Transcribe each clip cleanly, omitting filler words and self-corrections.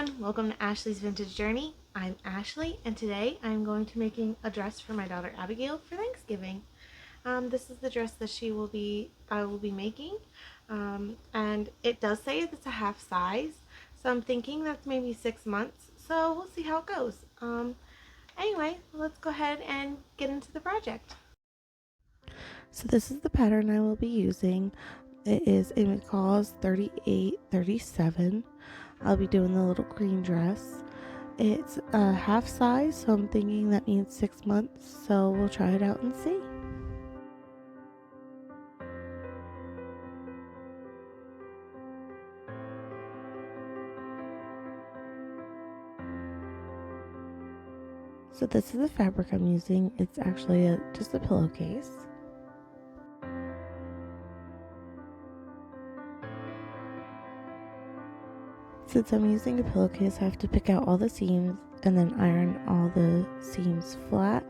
everyone, welcome to Ashley's Vintage Journey. I'm Ashley and today I'm going to be making a dress for my daughter Abigail for Thanksgiving. This is the dress that I will be making, and it does say it's a half size, so I'm thinking that's maybe 6 months, so we'll see how it goes. Anyway, let's go ahead and get into the project. So this is the pattern I will be using. It is a McCall's 3837. I'll be doing the little green dress. It's a half size, so I'm thinking that means 6 months, so we'll try it out and see. So this is the fabric I'm using. It's actually just a pillowcase. Since I'm using a pillowcase, I have to pick out all the seams and then iron all the seams flat,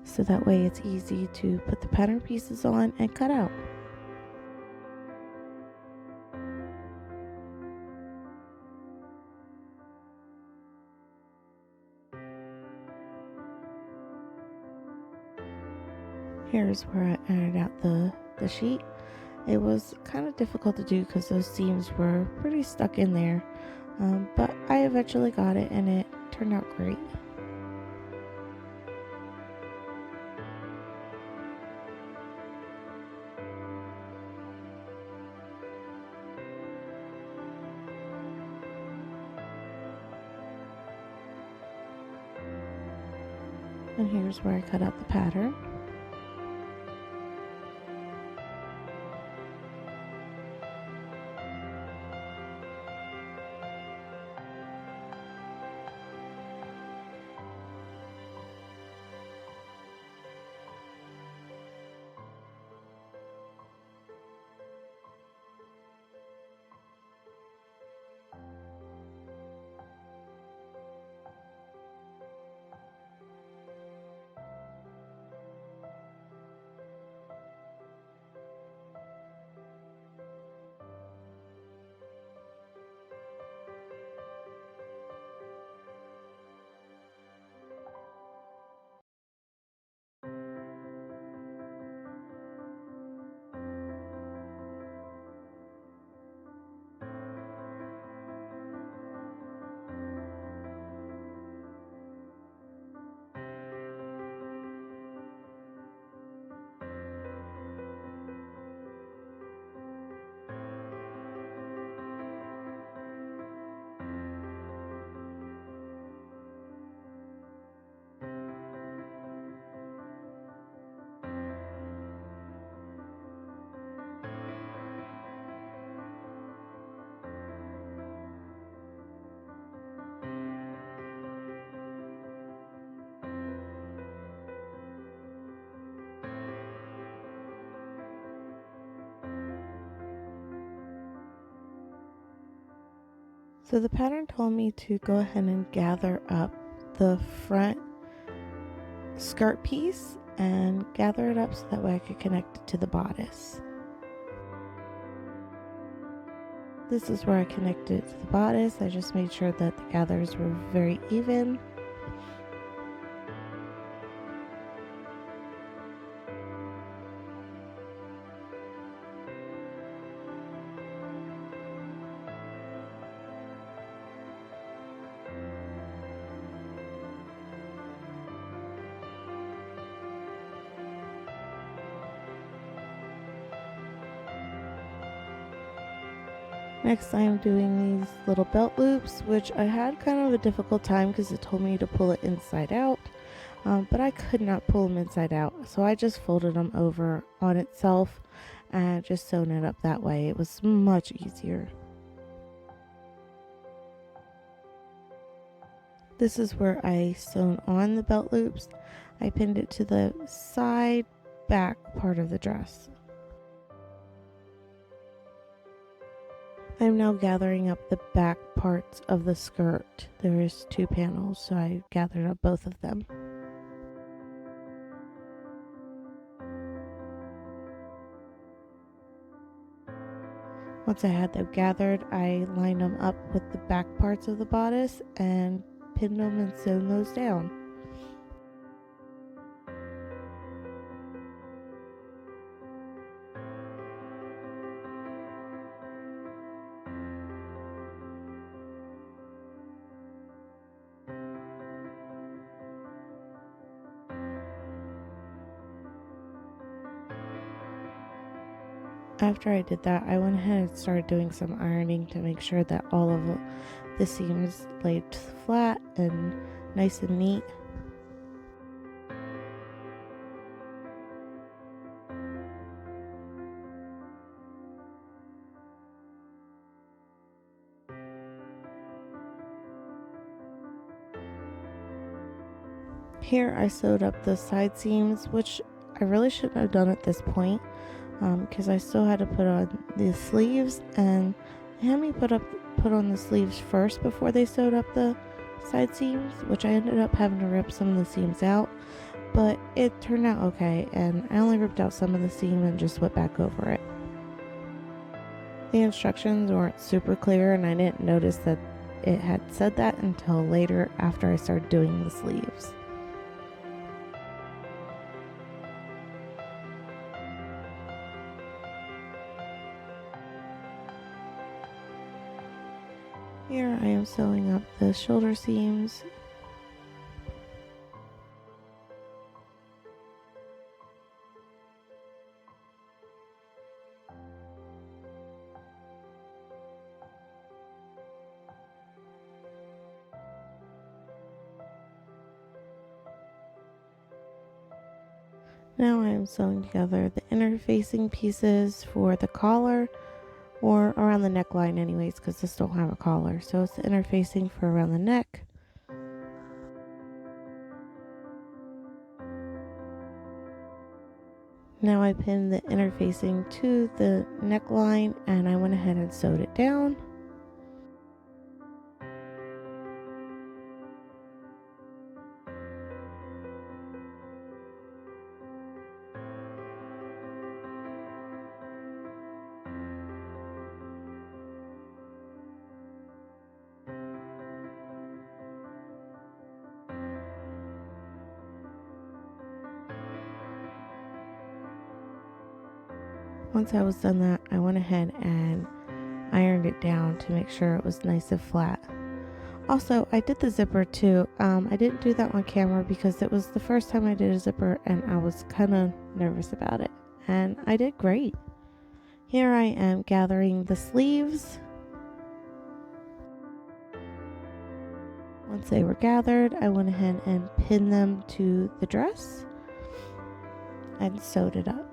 so that way it's easy to put the pattern pieces on and cut out. Here's where I ironed out the sheet. It was kind of difficult to do because those seams were pretty stuck in there, but I eventually got it and it turned out great. And here's where I cut out the pattern. So the pattern told me to go ahead and gather up the front skirt piece and gather it up so that way I could connect it to the bodice. This is where I connected it to the bodice. I just made sure that the gathers were very even. Next, I'm doing these little belt loops, which I had kind of a difficult time because it told me to pull it inside out, but I could not pull them inside out, so I just folded them over on itself and just sewn it up that way. It was much easier. This is where I sewn on the belt loops. I pinned it to the side back part of the dress. I'm now gathering up the back parts of the skirt. There is 2 panels, so I gathered up both of them. Once I had them gathered, I lined them up with the back parts of the bodice and pinned them and sewn those down. After I did that, I went ahead and started doing some ironing to make sure that all of the seams laid flat and nice and neat. Here I sewed up the side seams, which I really shouldn't have done at this point because I still had to put on the sleeves, and they had me put on the sleeves first before they sewed up the side seams, which I ended up having to rip some of the seams out, but it turned out okay, and I only ripped out some of the seam and just went back over it. The instructions weren't super clear, and I didn't notice that it had said that until later after I started doing the sleeves. Here I am sewing up the shoulder seams. Now I am sewing together the interfacing pieces for the collar, or around the neckline anyways, because this don't have a collar. So it's the interfacing for around the neck. Now I pinned the interfacing to the neckline and I went ahead and sewed it down. Once I was done that, I went ahead and ironed it down to make sure it was nice and flat. Also, I did the zipper too. I didn't do that on camera because it was the first time I did a zipper and I was kind of nervous about it. And I did great. Here I am gathering the sleeves. Once they were gathered, I went ahead and pinned them to the dress and sewed it up.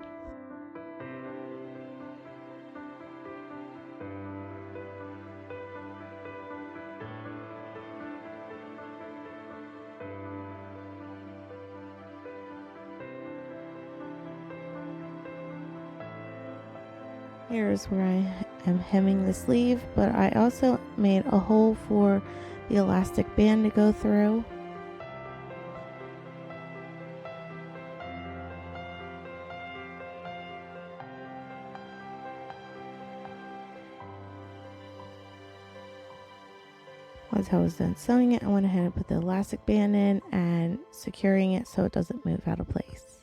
Here is where I am hemming the sleeve, but I also made a hole for the elastic band to go through. Once I was done sewing it, I went ahead and put the elastic band in and securing it so it doesn't move out of place.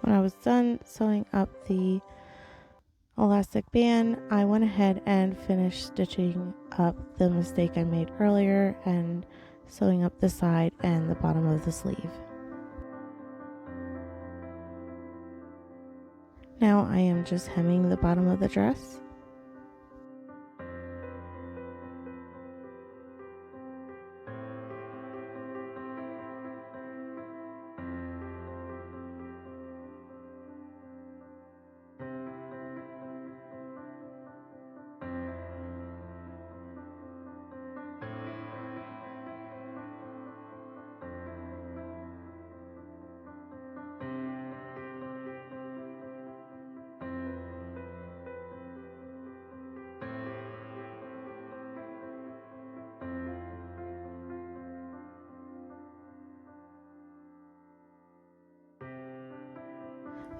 When I was done sewing up the elastic band, I went ahead and finished stitching up the mistake I made earlier and sewing up the side and the bottom of the sleeve. Now I am just hemming the bottom of the dress.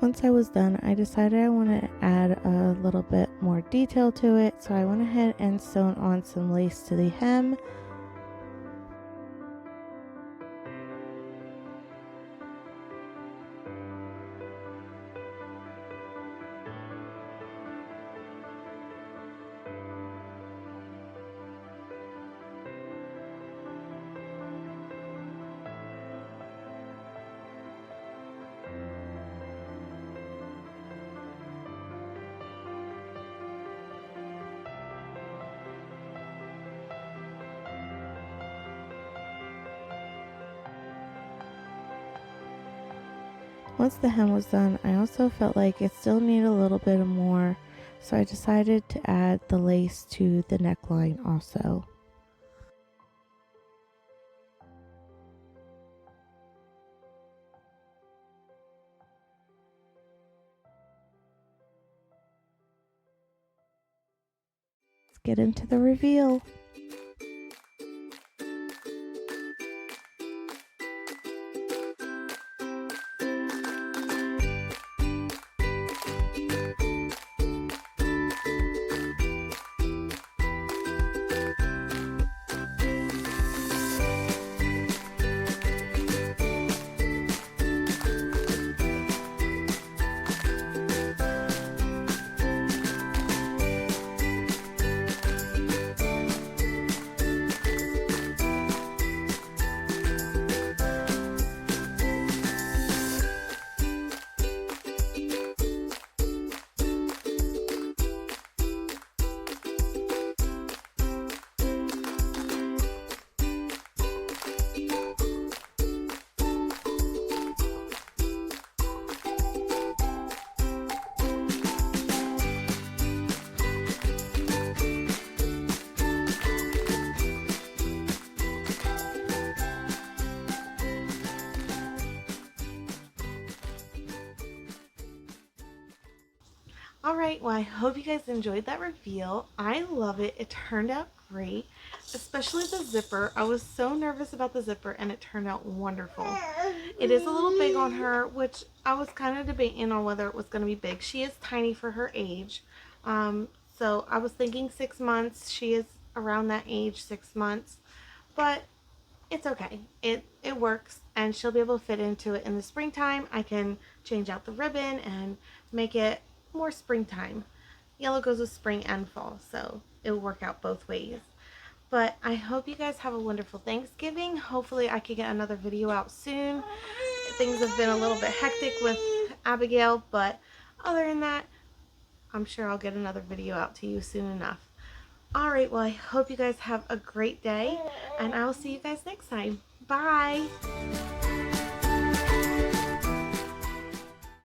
Once I was done, I decided I want to add a little bit more detail to it, so I went ahead and sewn on some lace to the hem. Once the hem was done, I also felt like it still needed a little bit more, so I decided to add the lace to the neckline also. Let's get into the reveal. Alright, well I hope you guys enjoyed that reveal. I love it. It turned out great, especially the zipper. I was so nervous about the zipper and it turned out wonderful. It is a little big on her, which I was kind of debating on whether it was going to be big. She is tiny for her age. So I was thinking 6 months. She is around that age, 6 months. But it's okay. It works, and she'll be able to fit into it in the springtime. I can change out the ribbon and make it more springtime. Yellow goes with spring and fall, so it'll work out both ways. But I hope you guys have a wonderful Thanksgiving. Hopefully I can get another video out soon. Things have been a little bit hectic with Abigail, but other than that, I'm sure I'll get another video out to you soon enough. Alright, well I hope you guys have a great day, and I'll see you guys next time. Bye!